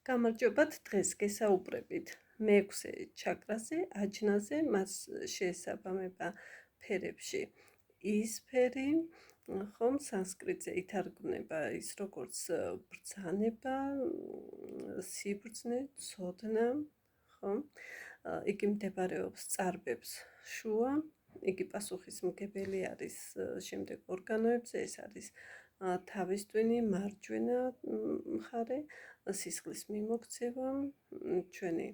გამარჯობათ, დღეს გესაუბრებით მეექვსე ჩაკრაზე, აჯნაზე, მას შეესაბამება ფერებში იისფერი, ხომ სანსკრიტზე ითარგმნება ის როგორც ბრძანება, სიბრძნე, ცოდნა, ხომ? იგი მდებარეობს წარბებს შუა, იგი პასუხისმგებელი არის შემდეგ ორგანოებზე, ეს არის თავის ტვინი, მარჯვენა მხარე, სისხლის მიმოქცევა, ჩვენი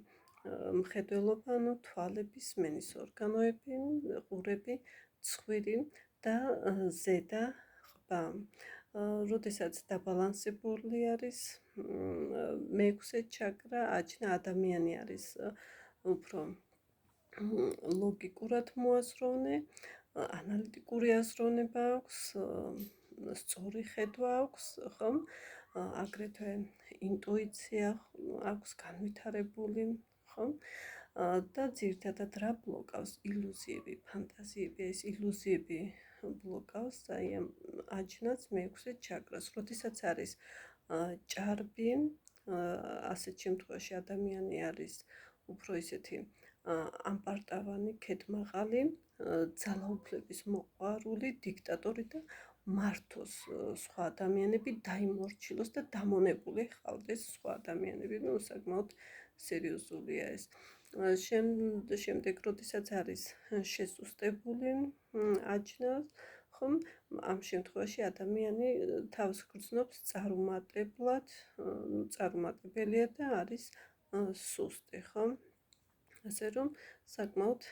მხედველობა, ანუ თვალები, სმენის ორგანოები, ყურები, ცხვირი და ზედა ყბა. როდესაც დაბალანსებული არის მეექვსე ჩაკრა, აჯნა, ადამიანი არის უფრო ლოგიკურად მოასროვნე, ანალიტიკური აზროვნება აქვს, სწორი ხედვა აქვს, ხომ? აგრეთვე ინტუიცია აქვს განვითარებული, ხომ? და ძირითადად რა ბლოკავს? ილუზიები, ფანტაზიები, ეს ილუზიები ბლოკავს აი ამ აჯნას მეექვსე ჩაკრას. როდესაც არის ჭარბი, ასეთ შემთხვევაში ადამიანი არის უფრო ისეთი ამპარტავანი, ქედმაღალი, ძალაუფლების მოყვარული, დიქტატორი და მართოს სხვა ადამიანები, დაიმორჩილოს და დამონებული ხავდეს სხვა ადამიანები, საკმაოდ სერიოზულია ეს. შემდეგ, როდესაც არის შესუსტებული აჯნას, ხომ, ამ შემთხვევაში ადამიანი თავს გრძნობს წარუმატებლად, წარუმატებელია და არის სუსტი, ხომ? ასე რომ საკმაოდ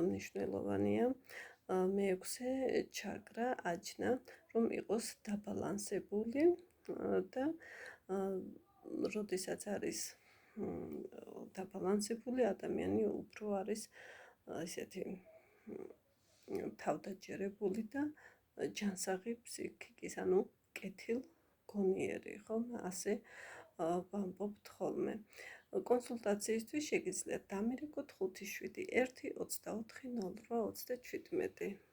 მნიშვნელოვანია მეექვსე ჩაკრა აჯნა, რომ იყოს დაბალანსებული და როდესაც არის დაბალანსებული, ადამიანი უფრო არის ისეთი თავდაჯერებული და ჯანსაღი ფსიქიკის, ანუ კეთილგონიერი, ხომ? ასე ვამბობთ ხოლმე. კონსულტაციისთვის შეგიძლიათ დამირეკოთ 571 24 08 27.